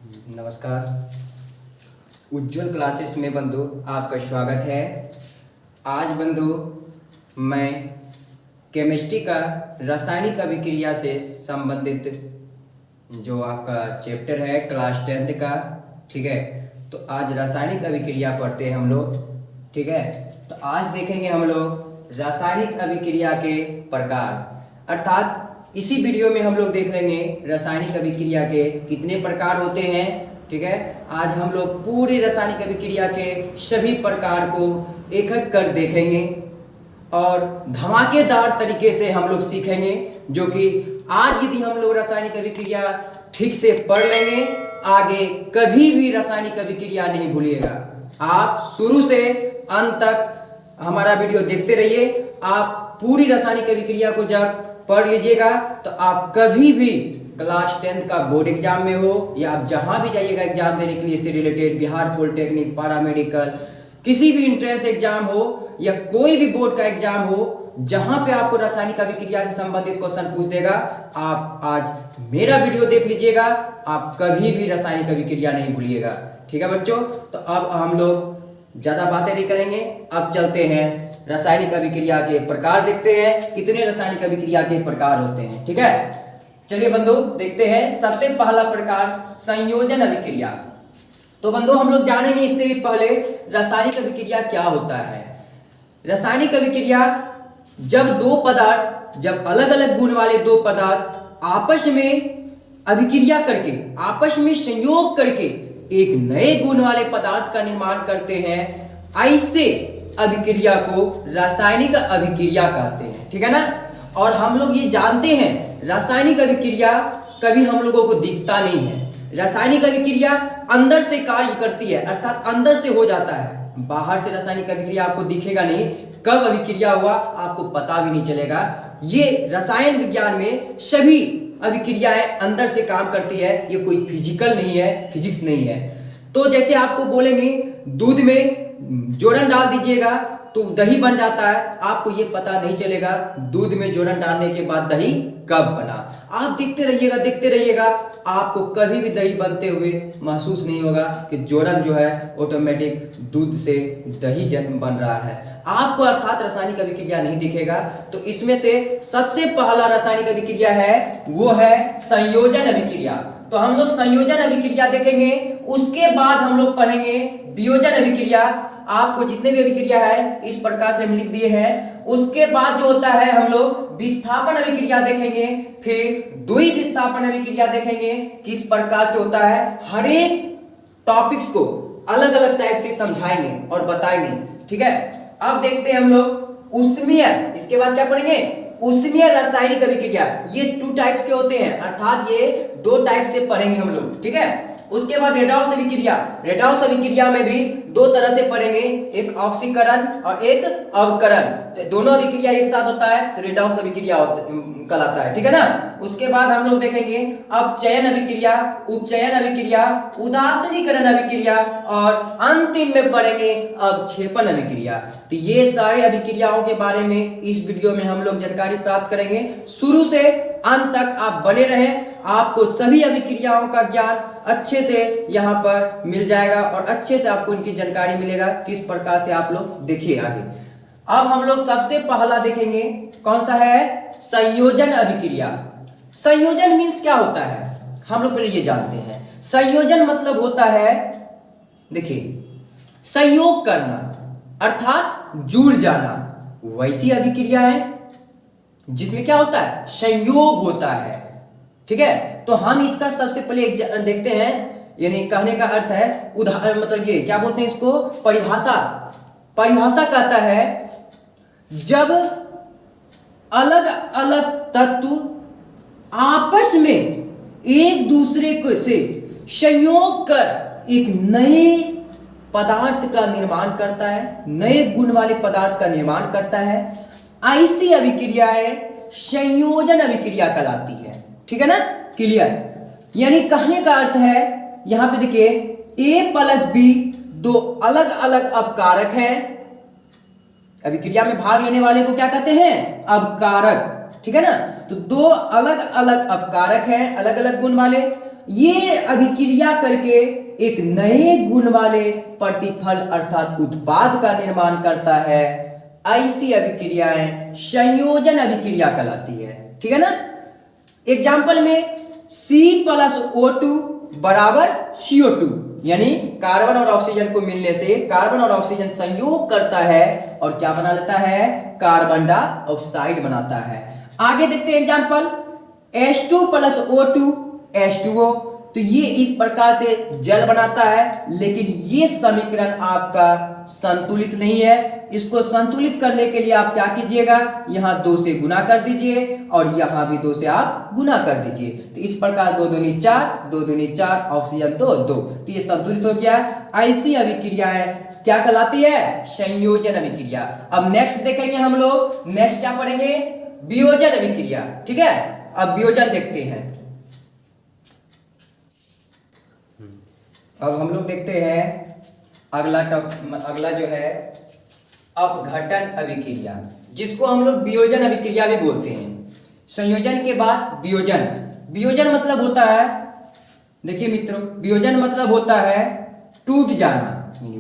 नमस्कार। उज्ज्वल क्लासेस में बंधु आपका स्वागत है। आज बंधु मैं केमिस्ट्री का रासायनिक अभिक्रिया से संबंधित जो आपका चैप्टर है क्लास 10th का, ठीक है। तो आज रासायनिक अभिक्रिया पढ़ते हैं हम लोग, ठीक है। तो आज देखेंगे हम लोग रासायनिक अभिक्रिया के प्रकार, अर्थात इसी वीडियो में हम लोग देख लेंगे रासायनिक अभिक्रिया के कितने प्रकार होते हैं, ठीक है। आज हम लोग पूरी रासायनिक अभिक्रिया के सभी प्रकार को एक एक कर देखेंगे और धमाकेदार तरीके से हम लोग सीखेंगे, जो कि आज यदि हम लोग रासायनिक अभिक्रिया ठीक से पढ़ लेंगे, आगे कभी भी रासायनिक अभिक्रिया नहीं भूलिएगा। आप शुरू से अंत तक हमारा वीडियो देखते रहिए। आप पूरी रासायनिक अभिक्रिया को जब पढ़ लीजिएगा तो आप कभी भी क्लास 10th का बोर्ड एग्जाम में हो या आप जहां भी जाइएगा एग्जाम देने के लिए, इससे रिलेटेड बिहार पॉलिटेक्निक, पारामेडिकल, किसी भी एंट्रेंस एग्जाम हो या कोई भी बोर्ड का एग्जाम हो, जहां पे आपको रासायनिक अभिक्रिया से संबंधित क्वेश्चन पूछ देगा, आप आज मेरा वीडियो देख लीजिएगा। आप कभी भी रासायनिक अभिक्रिया नहीं भूलिएगा, ठीक है बच्चों। तो अब हम लोग ज्यादा बातें नहीं करेंगे, अब चलते हैं रासायनिक अभिक्रिया के प्रकार, देखते हैं कितने रासायनिक अभिक्रिया के प्रकार होते हैं, ठीक है। चलिए बंधु देखते हैं। सबसे पहला प्रकार संयोजन अभिक्रिया। तो बंधु हम लोग जानेंगे इससे भी पहले रासायनिक अभिक्रिया क्या होता है। रासायनिक अभिक्रिया जब अलग अलग गुण वाले दो पदार्थ आपस में अभिक्रिया करके, आपस में संयोग करके एक नए गुण वाले पदार्थ का निर्माण करते हैं, ऐसे अभिक्रिया को रासायनिक अभिक्रिया कहते हैं, ठीक है ना। और हम लोग ये जानते हैं रासायनिक अभिक्रिया कभी हम लोगों को दिखता नहीं है। रासायनिक अभिक्रिया अंदर से कार्य करती है, अर्थात अंदर से हो जाता है। बाहर से रासायनिक अभिक्रिया आपको दिखेगा नहीं, कब अभिक्रिया हुआ आपको पता भी नहीं चलेगा। ये रसायन विज्ञान में सभी अभिक्रियाएं अंदर से काम करती है, ये कोई फिजिकल नहीं है, फिजिक्स नहीं है। तो जैसे आपको बोलेंगे दूध में जोड़न डाल दीजिएगा तो दही बन जाता है, आपको ये पता नहीं चलेगा दूध में जोड़न डालने के बाद दही कब बना। आप देखते रहिएगा, आपको कभी भी दही बनते हुए महसूस नहीं होगा कि जोड़न जो है ऑटोमेटिक दूध से दही बन रहा है। आपको अर्थात रासायनिक अभिक्रिया नहीं दिखेगा। तो इसमें से सबसे पहला रासायनिक अभिक्रिया है वो है संयोजन अभिक्रिया। तो हम लोग संयोजन अभिक्रिया देखेंगे, उसके बाद हम लोग पढ़ेंगे वियोजन अभिक्रिया। आपको जितने भी अभिक्रिया है इस प्रकार से हम लिख दिए हैं। उसके बाद जो होता है हम लोग विस्थापन अभिक्रिया देखेंगे, फिर द्वि विस्थापन अभिक्रिया देखेंगे, किस प्रकार से होता है। हर एक टॉपिक्स को अलग अलग टाइप से समझाएंगे और बताएंगे, ठीक है। अब देखते हैं हम लोग ऊष्मीय, इसके बाद क्या पढ़ेंगे ऊष्मीय रासायनिक अभिक्रिया। ये 2 टाइप्स के होते हैं, अर्थात ये 2 टाइप से पढ़ेंगे हम लोग, ठीक है। उसके बाद रेडॉक्स अभिक्रिया। रेडॉक्स अभिक्रिया में भी 2 तरह से पढ़ेंगे, एक ऑक्सीकरण और एक अवकरण। तो दोनों अभिक्रिया एक साथ होता है तो रेडॉक्स अभिक्रिया कहलाता है, ठीक है ना। उसके बाद हम लोग देखेंगे अपचयन अभिक्रिया, उपचयन अभिक्रिया, उदासीनीकरण अभिक्रिया और अंतिम में पढ़ेंगे अवक्षेपण अभिक्रिया। तो ये सारे अभिक्रियाओं के बारे में इस वीडियो में हम लोग जानकारी प्राप्त करेंगे। शुरू से अंत तक आप बने रहें, आपको सभी अभिक्रियाओं का ज्ञान अच्छे से यहाँ पर मिल जाएगा और अच्छे से आपको इनकी जानकारी मिलेगा किस प्रकार से आप लोग देखिए आगे। अब हम लोग सबसे पहला देखेंगे कौन सा है, संयोजन अभिक्रिया। संयोजन मीन्स क्या होता है, हम लोग पहले ये जानते हैं। संयोजन मतलब होता है, देखिए, संयोग करना अर्थात जुड़ जाना। वैसी अभिक्रिया है जिसमें क्या होता है, संयोग होता है, ठीक है। तो हम इसका सबसे पहले देखते हैं, यानी कहने का अर्थ है उदाहरण, मतलब ये क्या बोलते हैं इसको, परिभाषा। परिभाषा कहता है जब अलग अलग तत्व आपस में एक दूसरे को से संयोग कर एक नए पदार्थ का निर्माण करता है, नए गुण वाले पदार्थ का निर्माण करता है, ऐसी अभिक्रियाएं संयोजन अभिक्रिया कहलाती है, ठीक है ना, क्लियर। यानी कहने का अर्थ है यहां पे देखिए A+B 2 अलग अलग अपकारक हैं। अभिक्रिया में भाग लेने वाले को क्या कहते हैं, अपकारक, ठीक है ना। तो 2 अलग अलग अपकारक हैं, अलग अलग गुण वाले, ये अभिक्रिया करके एक नए गुण वाले प्रतिफल अर्थात उत्पाद का निर्माण करता है। ऐसी अभिक्रियाएं संयोजन अभिक्रिया कहलाती है। ठीक है ना। एग्जाम्पल में C+O2 बराबर CO2, यानी कार्बन और ऑक्सीजन को मिलने से कार्बन और ऑक्सीजन संयोग करता है और क्या बना लेता है, कार्बन डाइऑक्साइड बनाता है। आगे देखते हैं एग्जाम्पल H2+O2 H2O, तो ये इस प्रकार से जल बनाता है, लेकिन ये समीकरण आपका संतुलित नहीं है। इसको संतुलित करने के लिए आप क्या कीजिएगा, यहाँ 2 से गुना कर दीजिए और यहाँ भी 2 से आप गुना कर दीजिए। तो इस प्रकार 2 दूनी 4, 2 दूनी 4, ऑक्सीजन 2, 2, तो ये संतुलित हो गया। ऐसी अभिक्रियाएं क्या कहलाती है, संयोजन अभिक्रिया। अब नेक्स्ट देखेंगे हम लोग, नेक्स्ट क्या पढ़ेंगे, वियोजन अभिक्रिया। ठीक है, अब वियोजन देखते हैं। अब हम लोग देखते हैं अगला जो है अपघटन अभिक्रिया, जिसको हम लोग वियोजन अभिक्रिया भी बोलते हैं। संयोजन के बाद वियोजन। वियोजन मतलब होता है, देखिए मित्रों, वियोजन मतलब होता है टूट जाना।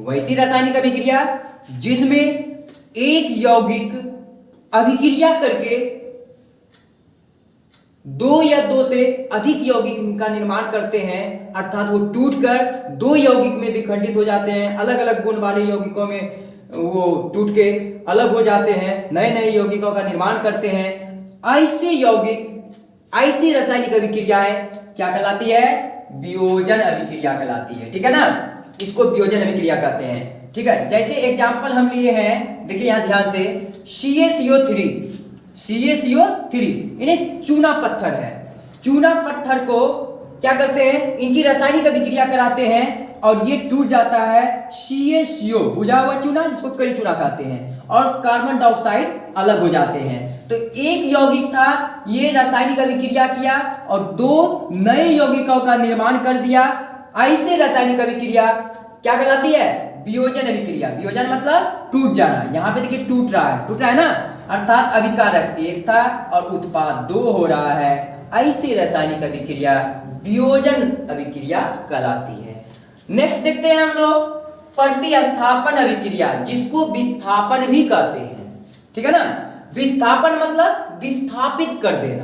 वैसी रासायनिक अभिक्रिया जिसमें एक यौगिक अभिक्रिया करके 2 या 2 से अधिक यौगिक का निर्माण करते हैं, अर्थात वो टूटकर 2 यौगिक में विखंडित हो जाते हैं। अलग अलग गुण वाले यौगिकों में वो टूट के अलग हो जाते हैं, नए नए यौगिकों का निर्माण करते हैं। ऐसे यौगिक, ऐसी रासायनिक अभिक्रियाएं क्या कहलाती है, वियोजन अभिक्रिया कहलाती है। ठीक है ना, इसको वियोजन अभिक्रिया कहते हैं। ठीक है, जैसे एग्जाम्पल हम लिए हैं, देखिए यहाँ ध्यान से, CaCO3 यानी चूना पत्थर है। चूना पत्थर को क्या करते हैं, इनकी रासायनिक अभिक्रिया कराते हैं और ये टूट जाता है CaCO, बुझा हुआ चूना जिसको कड़ी चूना कहते हैं, और कार्बन डाइऑक्साइड अलग हो जाते हैं। तो एक यौगिक था, ये रासायनिक अभिक्रिया किया और 2 नए यौगिकों का निर्माण कर दिया। ऐसे रासायनिक अभिक्रिया क्या कहलाती है, वियोजन अभिक्रिया। वियोजन मतलब टूट जाना। यहाँ पे देखिए टूट रहा है ना, अर्थात अभिकारक 1 था और उत्पाद 2 हो रहा है। ऐसी रासायनिक अभिक्रिया वियोजन अभिक्रिया कहलाती है। नेक्स्ट देखते हैं हम लोग प्रतिस्थापन अभिक्रिया, जिसको विस्थापन भी कहते हैं। ठीक है ना, विस्थापन मतलब विस्थापित कर देना।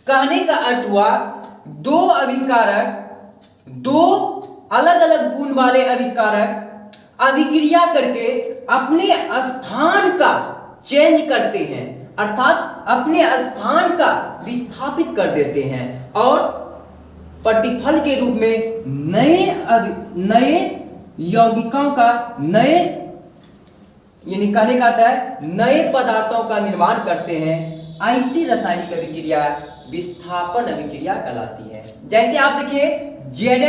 कहने का अर्थ हुआ 2 अभिकारक, 2 अलग अलग गुण वाले अभिकारक अभिक्रिया करके अपने स्थान का चेंज करते हैं, अर्थात अपने स्थान का विस्थापित कर देते हैं और प्रतिफल के रूप में नए यौगिकों का, नए यानी कहने का आता है नए पदार्थों का निर्माण करते हैं। ऐसी रासायनिक अभिक्रिया विस्थापन अभिक्रिया कहलाती है। जैसे आप देखिए Zn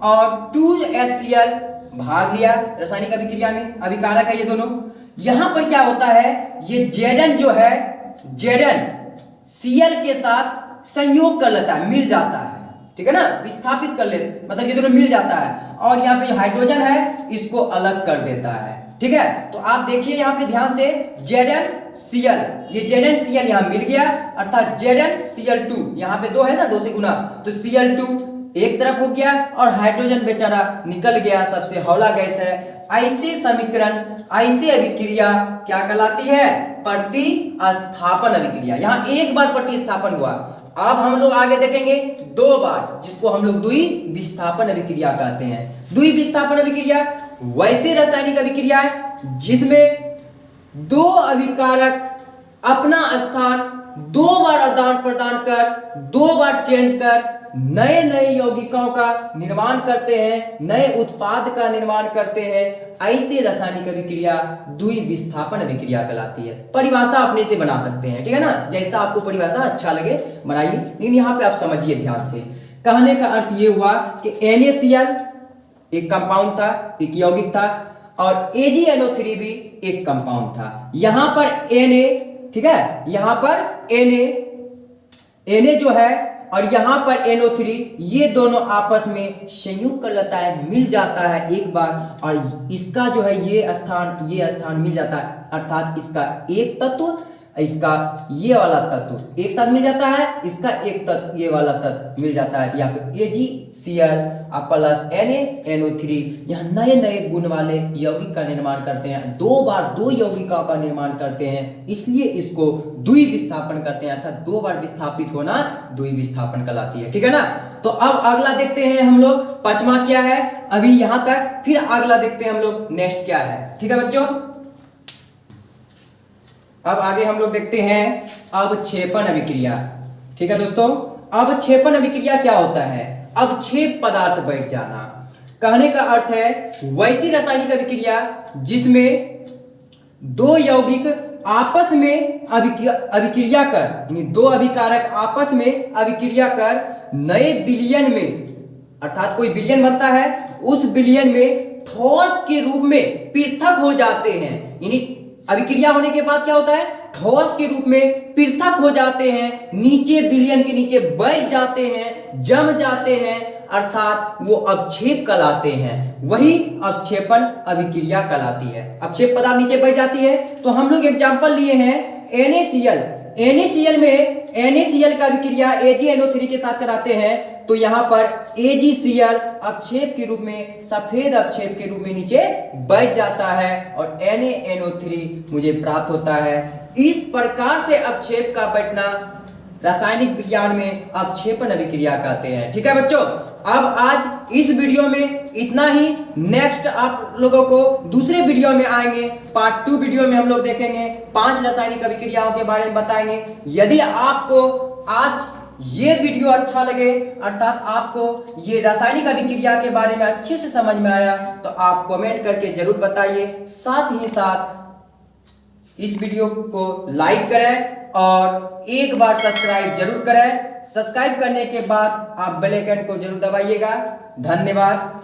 और 2HCl भाग लिया रासायनिक अभिक्रिया में, अभिकारक है ये दोनों। यहां पर क्या होता है, ये Zn जो है, Zn Cl के साथ संयोग कर लेता है, मिल जाता है। ठीक है ना, विस्थापित कर ले, मतलब ये दोनों मिल जाता है और यहाँ पे जो हाइड्रोजन है इसको अलग कर देता है। ठीक है, तो आप देखिए यहाँ पे ध्यान से ZnCl, ये ZnCl यहाँ मिल गया, अर्थात ZnCl2, यहाँ पे 2 है ना, 2 से गुना, तो Cl2 एक तरफ हो गया और हाइड्रोजन बेचारा निकल गया, सबसे हौला गैस है। ऐसे समीकरण, ऐसे अभिक्रिया क्या कहलाती है, प्रतिस्थापन अभिक्रिया। यहाँ एक बार प्रतिस्थापन हुआ, अब हम लोग आगे देखेंगे 2 बार, जिसको हम लोग द्विविस्थापन अभिक्रिया कहते हैं। द्विविस्थापन अभिक्रिया वैसे रासायनिक अभिक्रिया है जिसमें 2 अभिकारक अपना स्थान 2 बार आदान प्रदान कर, 2 बार चेंज कर नए नए यौगिकों का निर्माण करते हैं, नए उत्पाद का निर्माण करते हैं। ऐसे रासायनिक अभिक्रिया द्विविस्थापन अभिक्रिया कहलाती है। परिभाषा अपने से बना सकते हैं, ठीक है ना, जैसा आपको परिभाषा अच्छा लगे बनाइए, लेकिन यहाँ पे आप समझिए ध्यान से। कहने का अर्थ ये हुआ कि NaCl एक कंपाउंड था, एक यौगिक था, और AgNO3 भी एक कंपाउंड था। यहाँ पर Na, ठीक है, यहाँ पर Na जो है और यहाँ पर NO3, ये दोनों आपस में संयोग कर लेता है, मिल जाता है एक बार, और इसका जो है ये स्थान मिल जाता है, अर्थात इसका एक तत्व इसका ये वाला तत्व एक साथ मिल जाता है, इसका एक तत्व ये वाला तत्व मिल जाता है। यहाँ पे AgCl प्लस NaNO3 यहाँ नए नए गुण वाले यौगिक का निर्माण करते हैं, 2 बार 2 यौगिकों का निर्माण करते हैं, इसलिए इसको द्विविस्थापन करते हैं, अर्थात 2 बार विस्थापित होना द्विविस्थापन कहलाती है। ठीक है ना। तो अब अगला देखते हैं हम लोग, 5वां क्या है अभी यहां तक, फिर अगला देखते हैं हम लोग नेक्स्ट क्या है। ठीक है बच्चों, अब आगे हम लोग देखते हैं अवक्षेपण अभिक्रिया। ठीक है दोस्तों, अवक्षेपण अभिक्रिया क्या होता है? अवक्षेप पदार्थ बैठ जाना। कहने का अर्थ है वैसी रासायनिक अभिक्रिया जिसमें 2 यौगिक आपस में अभिक्रिया कर, यानी 2 अभिकारक आपस में अभिक्रिया कर नए विलयन में, अर्थात कोई विलयन बनता है, उस विलयन में ठोस के रूप में पृथक हो जाते हैं। यानी अभिक्रिया होने के बाद क्या होता है? ठोस के रूप में पृथक हो जाते हैं, नीचे विलयन के नीचे बैठ जाते हैं, जम जाते हैं, अर्थात वो अवक्षेप कहलाते हैं। वही अवक्षेपण अभिक्रिया कहलाती है। अवक्षेप पदार्थ नीचे बैठ जाती है। तो हम लोग एग्जांपल लिए हैं NaCl। NaCl में NaCl का अभिक्रिया AgNO3 के साथ कराते हैं, तो यहाँ पर AgCl अवक्षेप के रूप में, सफेद अवक्षेप के रूप में नीचे बैठ जाता है और NaNO3 मुझे प्राप्त होता है। इस प्रकार से अवक्षेप का बैठना रासायनिक विज्ञान में अवक्षेपण अभिक्रिया कहते हैं। ठीक है बच्चों, अब आज इस वीडियो में इतना ही। नेक्स्ट आप लोगों को दूसरे वीडियो में आएंगे, पार्ट 2 वीडियो में हम लोग देखेंगे 5 रासायनिक अभिक्रियाओं के बारे में बताएंगे। यदि आपको आज ये वीडियो अच्छा लगे, अर्थात आपको ये रासायनिक अभिक्रिया के बारे में अच्छे से समझ में आया, तो आप कमेंट करके जरूर बताइए। साथ ही साथ इस वीडियो को लाइक करें और एक बार सब्सक्राइब जरूर करें। सब्सक्राइब करने के बाद आप बेल आइकन को जरूर दबाइएगा। धन्यवाद।